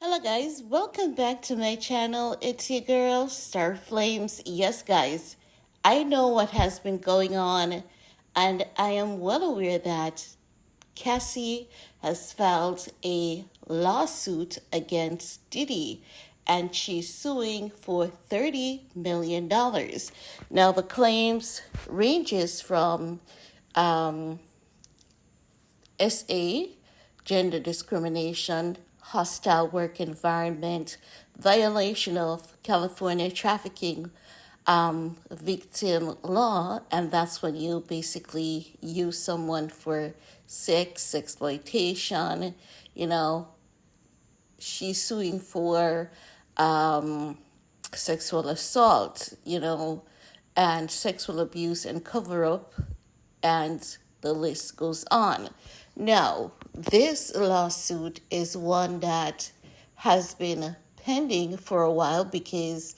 Hello guys, welcome back to my channel. It's your girl, Star Flames. Yes guys, I know what has been going on and I am well aware that Cassie has filed a lawsuit against Diddy and she's suing for $30 million. Now the claims ranges from SA, gender discrimination, hostile work environment, violation of California trafficking victim law, and that's when you basically use someone for sex exploitation. You know, she's suing for sexual assault, and sexual abuse and cover up, and the list goes on. Now, this lawsuit is one that has been pending for a while because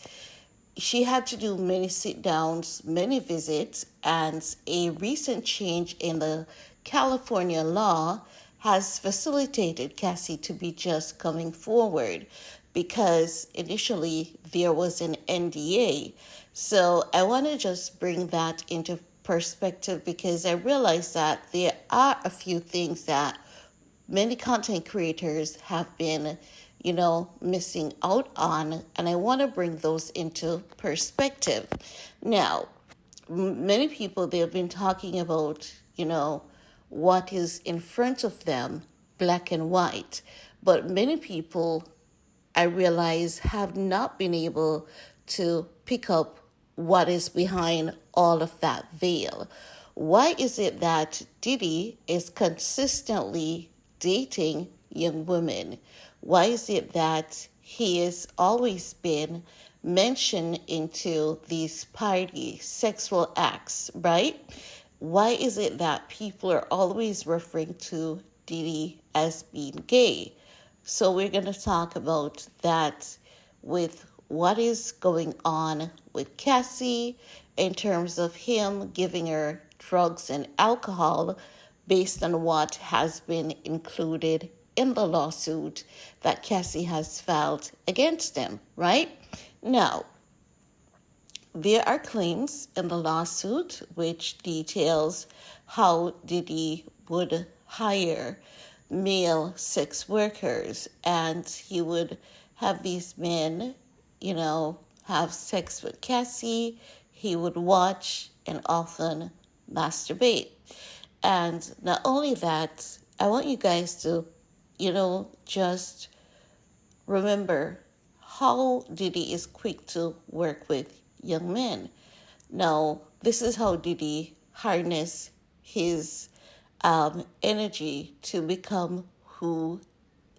she had to do many sit downs, many visits, and a recent change in the California law has facilitated Cassie to be just coming forward because initially there was an NDA. So I want to just bring that into perspective because I realize that there are a few things that many content creators have been, missing out on, and I want to bring those into perspective. Now, many people, they've been talking about, what is in front of them, black and white, but many people, I realize, have not been able to pick up what is behind all of that veil. Why is it that Diddy is consistently dating young women? Why is it that he has always been mentioned into these party sexual acts, right? Why is it that people are always referring to Diddy as being gay? So we're going to talk about that with what is going on with Cassie in terms of him giving her drugs and alcohol based on what has been included in the lawsuit that Cassie has filed against him, right? Now, there are claims in the lawsuit which details how Diddy would hire male sex workers and he would have these men, have sex with Cassie. He would watch and often masturbate. And not only that, I want you guys to, just remember how Diddy is quick to work with young men. Now, this is how Diddy harness his energy to become who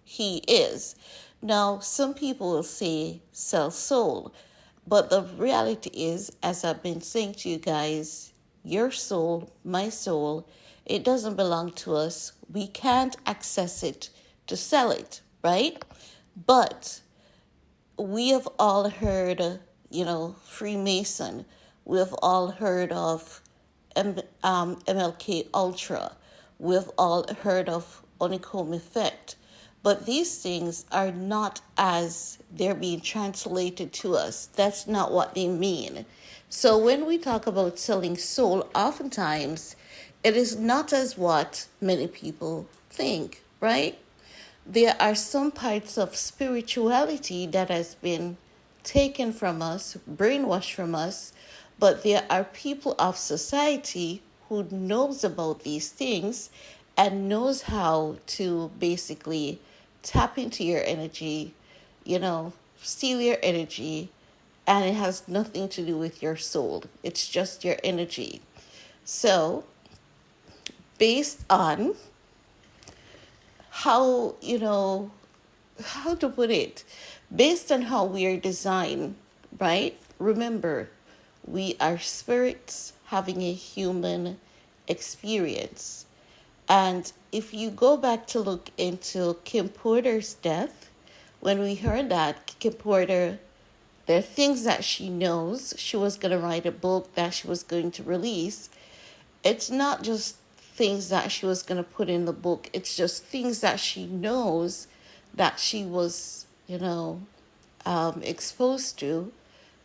he is. Now, some people will say sell soul, but the reality is, as I've been saying to you guys, your soul, my soul, it doesn't belong to us. We can't access it to sell it, right? But we have all heard, Freemason. We've all heard of MLK Ultra. We've all heard of honeycomb effect. But these things are not as they're being translated to us. That's not what they mean. So when we talk about selling soul, oftentimes it is not as what many people think, right? There are some parts of spirituality that has been taken from us, brainwashed from us, but there are people of society who knows about these things and knows how to basically tap into your energy, steal your energy, and it has nothing to do with your soul. It's just your energy. So, based on how, how to put it, based on how we are designed, right? Remember, we are spirits having a human experience. And if you go back to look into Kim Porter's death, when we heard that Kim Porter, there are things that she knows, she was going to write a book that she was going to release. It's not just things that she was going to put in the book. It's just things that she knows that she was you know, exposed to,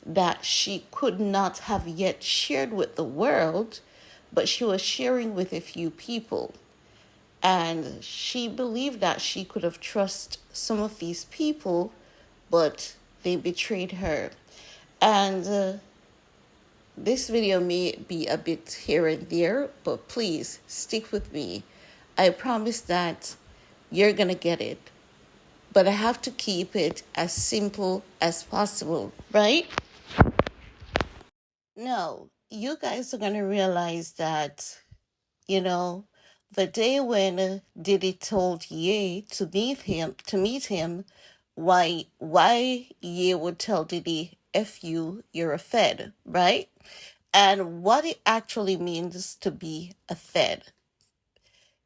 that she could not have yet shared with the world, but she was sharing with a few people. And she believed that she could have trusted some of these people, but they betrayed her. And this video may be a bit here and there, but please stick with me. I promise that you're going to get it. But I have to keep it as simple as possible, right? No, you guys are going to realize that, you know, the day when Diddy told Ye to meet him, why Ye would tell Diddy, F you, you're a Fed, right? And what it actually means to be a Fed.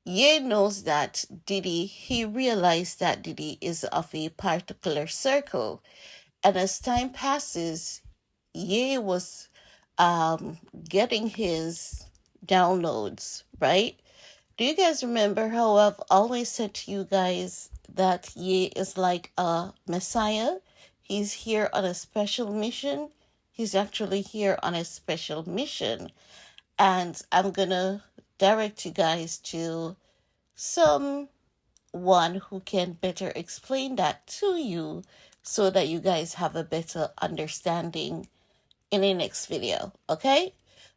Ye knows that he realized that Diddy is of a particular circle. And as time passes, Ye was getting his downloads, right? Do you guys remember how I've always said to you guys that Ye is like a messiah? He's here on a special mission. He's actually here on a special mission. And I'm going to direct you guys to someone who can better explain that to you so that you guys have a better understanding in the next video, okay?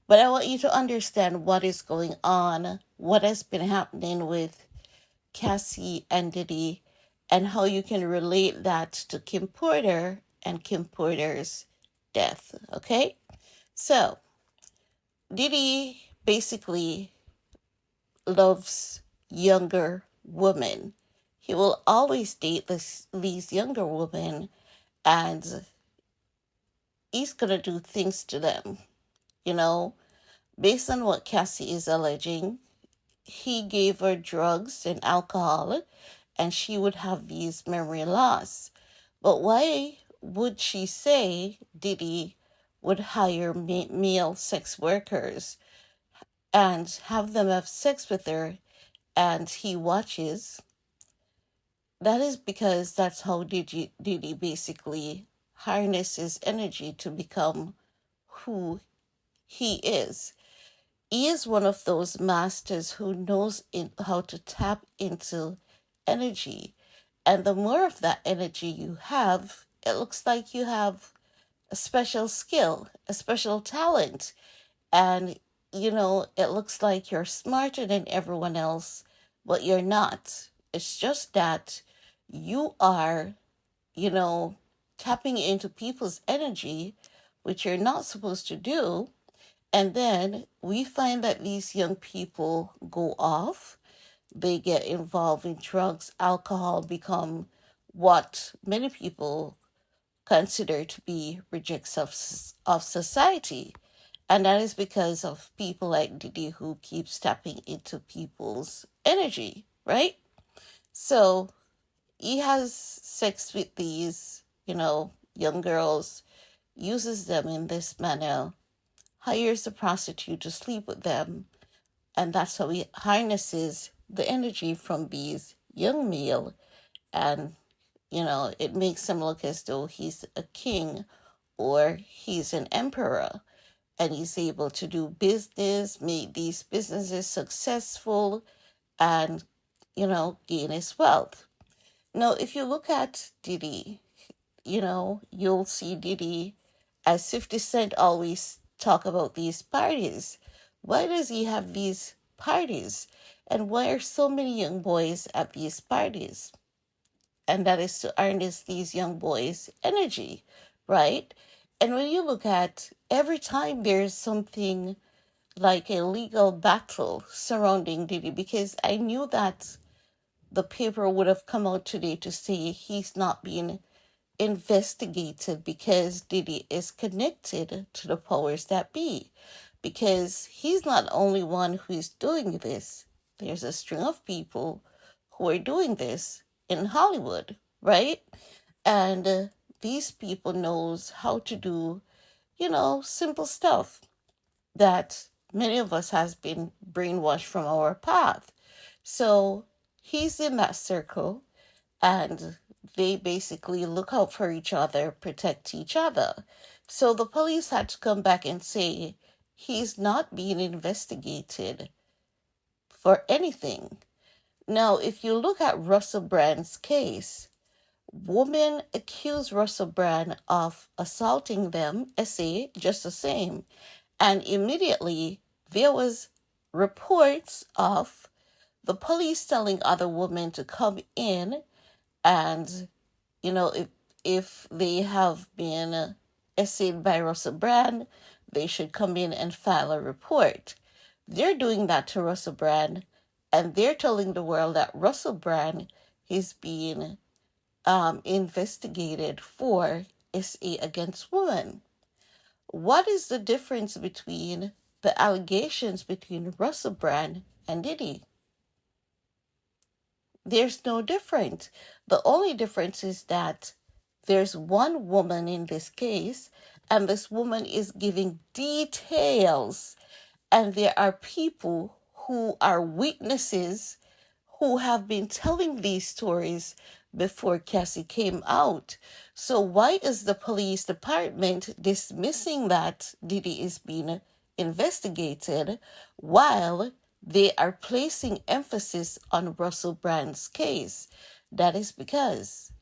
But I want you to understand what is going on, what has been happening with Cassie and Diddy, and how you can relate that to Kim Porter and Kim Porter's death, okay? So, Diddy basically loves younger women. He will always date these younger women, and he's gonna do things to them, you know? Based on what Cassie is alleging, he gave her drugs and alcohol, and she would have these memory loss. But why would she say Diddy would hire male sex workers and have them have sex with her and he watches? That is because that's how Diddy basically harnesses energy to become who he is. He is one of those masters who knows how to tap into energy. And the more of that energy you have, it looks like you have a special skill, a special talent. And, it looks like you're smarter than everyone else, but you're not. It's just that you are, you know, tapping into people's energy, which you're not supposed to do. And then we find that these young people go off, they get involved in drugs, alcohol, become what many people consider to be rejects of society. And that is because of people like Diddy who keeps tapping into people's energy, right? So he has sex with these, young girls, uses them in this manner, hires a prostitute to sleep with them, and that's how he harnesses the energy from these young male, and it makes him look as though he's a king or he's an emperor, and he's able to do business, make these businesses successful, and gain his wealth. Now, if you look at Diddy, you'll see Diddy, as 50 Cent always talk about these parties. Why does he have these parties? And why are so many young boys at these parties? And that is to harness these young boys' energy, right? And when you look at every time there's something like a legal battle surrounding Diddy, because I knew that the paper would have come out today to say he's not being investigated because Diddy is connected to the powers that be. Because he's not the only one who's doing this. There's a string of people who are doing this in Hollywood, right? And these people knows how to do, simple stuff that many of us has been brainwashed from our path. So he's in that circle, and they basically look out for each other, protect each other. So the police had to come back and say he's not being investigated for anything. Now, if you look at Russell Brand's case, women accused Russell Brand of assaulting them, SA, just the same. And immediately there was reports of the police telling other women to come in and, if they have been essayed by Russell Brand, they should come in and file a report. They're doing that to Russell Brand, and they're telling the world that Russell Brand is being investigated for SA against women. What is the difference between the allegations between Russell Brand and Diddy? There's no difference. The only difference is that there's one woman in this case, and this woman is giving details, and there are people who are witnesses who have been telling these stories before Cassie came out. So why is the police department dismissing that Diddy is being investigated while they are placing emphasis on Russell Brand's case? That is because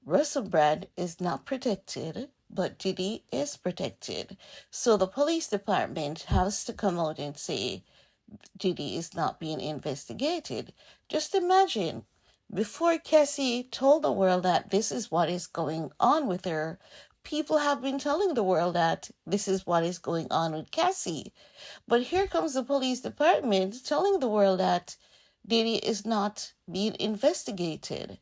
Russell Brand is not protected, but Diddy is protected. So the police department has to come out and say Diddy is not being investigated. Just imagine, before Cassie told the world that this is what is going on with her, people have been telling the world that this is what is going on with Cassie. But here comes the police department telling the world that Diddy is not being investigated.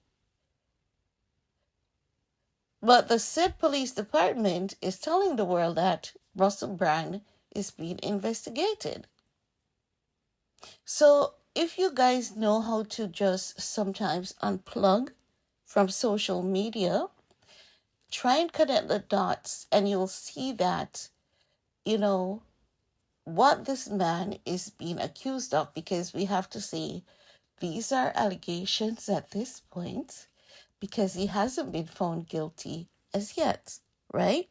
But the said police department is telling the world that Russell Brand is being investigated. So if you guys know how to just sometimes unplug from social media, try and connect the dots and you'll see that, what this man is being accused of, because we have to say these are allegations at this point because he hasn't been found guilty as yet, right?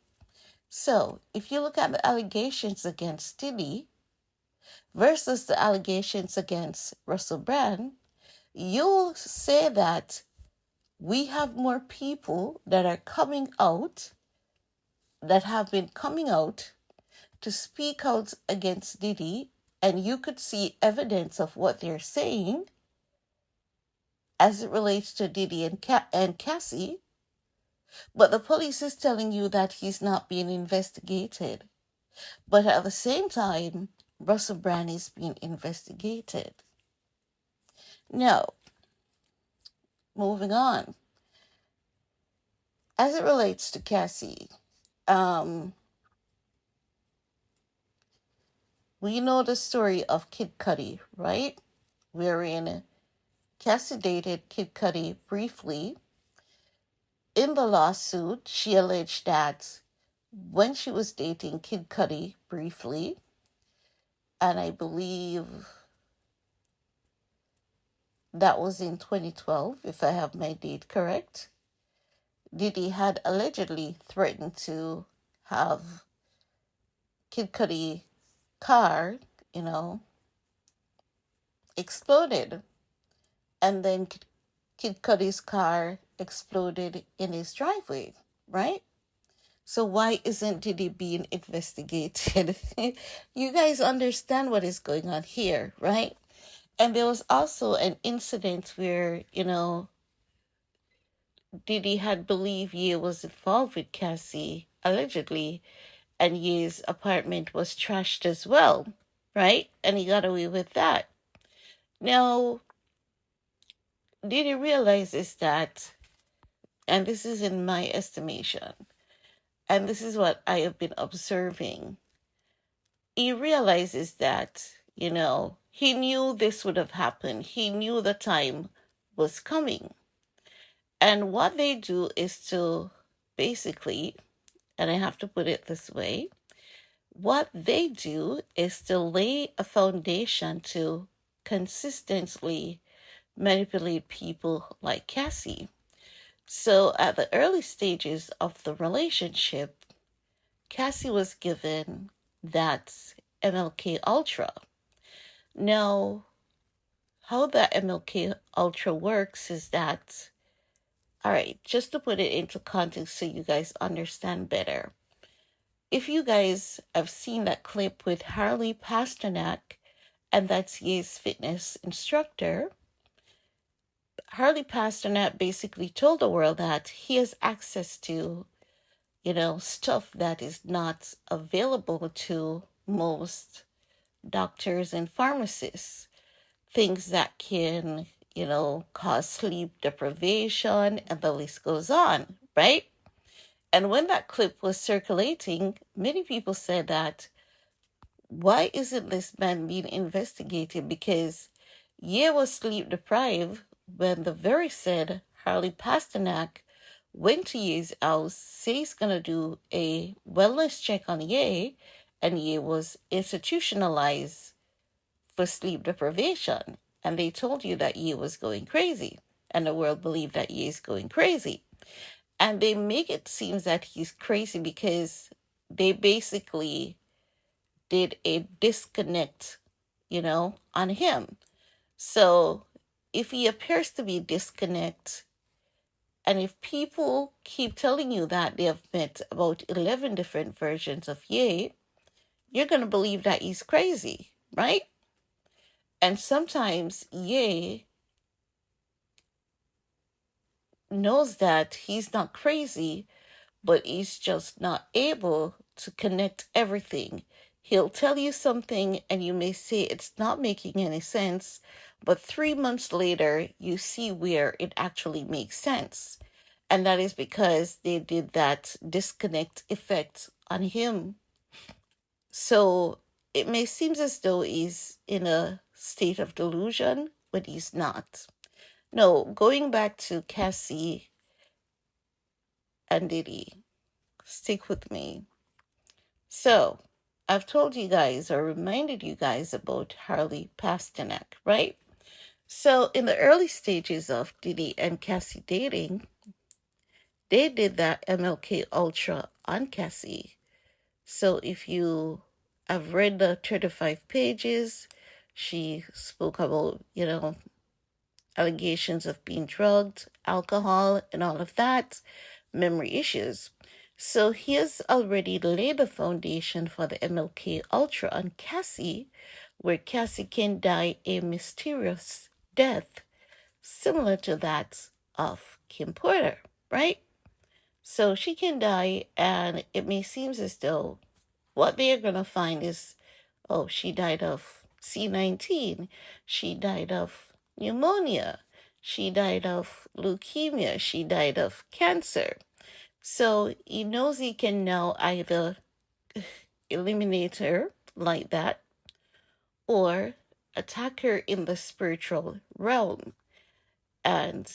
So if you look at the allegations against Diddy versus the allegations against Russell Brand, you'll say that we have more people that are coming out, that have been coming out to speak out against Diddy, and you could see evidence of what they're saying as it relates to Diddy and Cassie, but the police is telling you that he's not being investigated. But at the same time, Russell Brand is being investigated. Now, moving on. As it relates to Cassie, we know the story of Kid Cudi, right? Wherein Cassie dated Kid Cudi briefly. In the lawsuit, she alleged that when she was dating Kid Cudi briefly, and I believe that was in 2012, if I have my date correct, Diddy had allegedly threatened to have Kid Cudi car, exploded. And then Kid Cudi's car exploded in his driveway, right? So why isn't Diddy being investigated? You guys understand what is going on here, right? And there was also an incident where, Diddy had believed Ye was involved with Cassie, allegedly, and Ye's apartment was trashed as well, right? And he got away with that. Now, Diddy realizes that, and this is in my estimation, and this is what I have been observing, he realizes that, he knew this would have happened. He knew the time was coming. And what they do is to basically, and I have to put it this way, what they do is to lay a foundation to consistently manipulate people like Cassie. So at the early stages of the relationship, Cassie was given that MLK Ultra. Now, how that MLK Ultra works is that, all right, just to put it into context so you guys understand better. If you guys have seen that clip with Harley Pasternak, and that's Ye's fitness instructor, Harley Pasternak basically told the world that he has access to, stuff that is not available to most doctors and pharmacists. Things that can, cause sleep deprivation, and the list goes on, right? And when that clip was circulating, many people said that, why isn't this man being investigated? Because Ye was sleep deprived when the very said Harley Pasternak went to Ye's house, say he's gonna do a wellness check on Ye, and Ye was institutionalized for sleep deprivation. And they told you that Ye was going crazy, and the world believed that Ye is going crazy. And they make it seem that he's crazy because they basically did a disconnect, on him. So if he appears to be disconnect, and if people keep telling you that they have met about 11 different versions of Ye, you're going to believe that he's crazy, right? And sometimes Ye knows that he's not crazy, but he's just not able to connect everything. He'll tell you something and you may say it's not making any sense, but 3 months later, you see where it actually makes sense. And that is because they did that disconnect effect on him. So it may seem as though he's in a state of delusion, but he's not. No, going back to Cassie and Diddy, stick with me. So, I've told you guys or reminded you guys about Harley Pasternak, right? So, in the early stages of Diddy and Cassie dating, they did that MLK Ultra on Cassie. So, if you have read the 35 pages, she spoke about, allegations of being drugged, alcohol, and all of that, memory issues. So he has already laid the foundation for the MLK Ultra on Cassie, where Cassie can die a mysterious death similar to that of Kim Porter, right? So she can die, and it may seem as though what they're going to find is, oh, she died of C19, she died of pneumonia, she died of leukemia, she died of cancer. So he knows he can now either eliminate her like that or attack her in the spiritual realm. And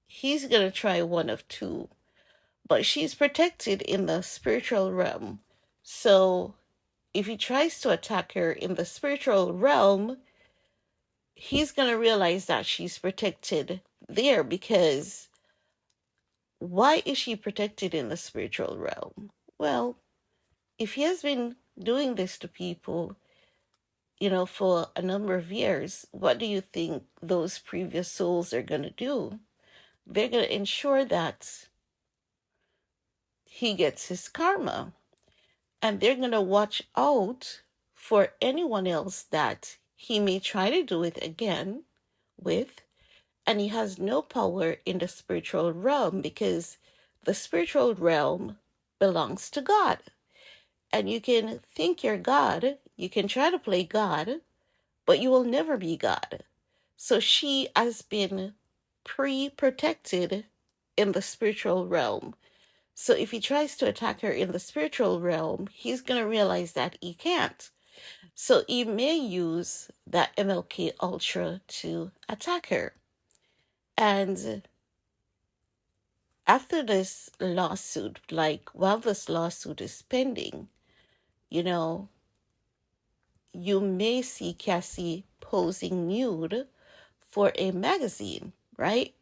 he's going to try one of two. But she's protected in the spiritual realm. So if he tries to attack her in the spiritual realm, he's going to realize that she's protected there, because why is she protected in the spiritual realm? Well, if he has been doing this to people, for a number of years, what do you think those previous souls are going to do? They're going to ensure that he gets his karma. And they're going to watch out for anyone else that he may try to do it again with. And he has no power in the spiritual realm, because the spiritual realm belongs to God. And you can think you're God, you can try to play God, but you will never be God. So she has been pre-protected in the spiritual realm. So if he tries to attack her in the spiritual realm, he's going to realize that he can't. So he may use that MLK Ultra to attack her. And after this lawsuit, like while this lawsuit is pending, you may see Cassie posing nude for a magazine, right?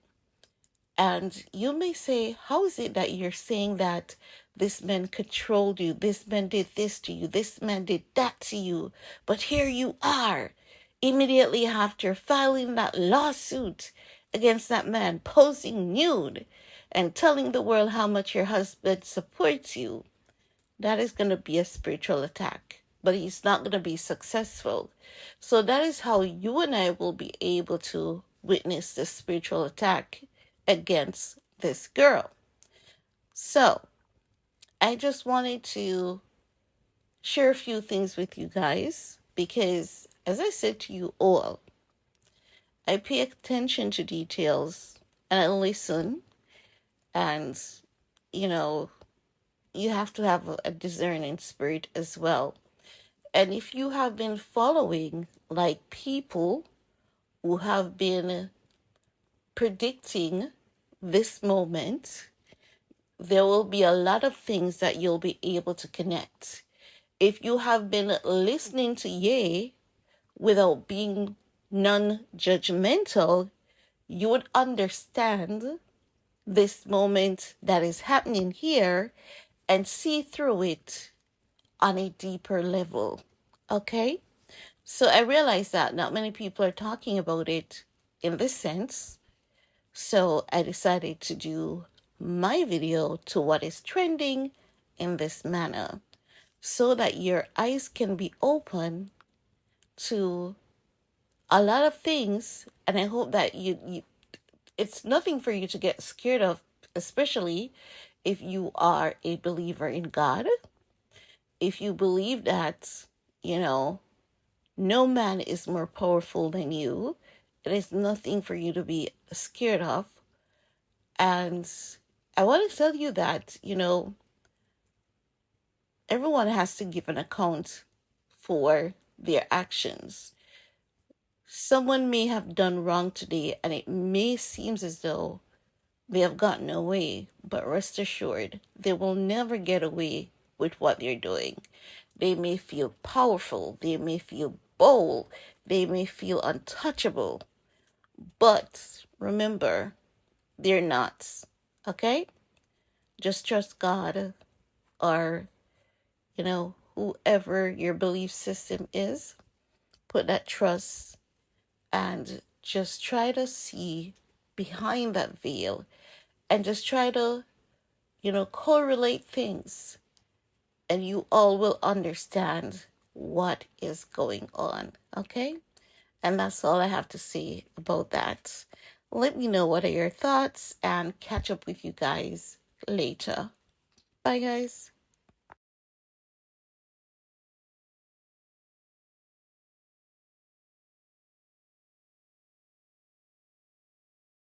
And you may say, how is it that you're saying that this man controlled you, this man did this to you, this man did that to you, but here you are, immediately after filing that lawsuit against that man, posing nude and telling the world how much your husband supports you? That is going to be a spiritual attack, but he's not going to be successful. So that is how you and I will be able to witness this spiritual attack against this girl. So I just wanted to share a few things with you guys because, as I said to you all, I pay attention to details and I listen, and you know, you have to have a discerning spirit as well. And if you have been following like people who have been predicting this moment, there will be a lot of things that you'll be able to connect. If you have been listening to Ye without being non-judgmental, you would understand this moment that is happening here and see through it on a deeper level. Okay? So I realize that not many people are talking about it in this sense. So I decided to do my video to what is trending in this manner so that your eyes can be open to a lot of things. And I hope that it's nothing for you to get scared of, especially if you are a believer in God. If you believe that, no man is more powerful than you, it is nothing for you to be scared of. And I want to tell you that, everyone has to give an account for their actions. Someone may have done wrong today and it may seem as though they have gotten away, but rest assured, they will never get away with what they're doing. They may feel powerful, they may feel bold, they may feel untouchable, but remember, they're not. Okay? Just trust God or, whoever your belief system is. Put that trust and just try to see behind that veil and just try to, correlate things, and you all will understand what is going on. Okay? And that's all I have to say about that. Let me know what are your thoughts and catch up with you guys later. Bye, guys.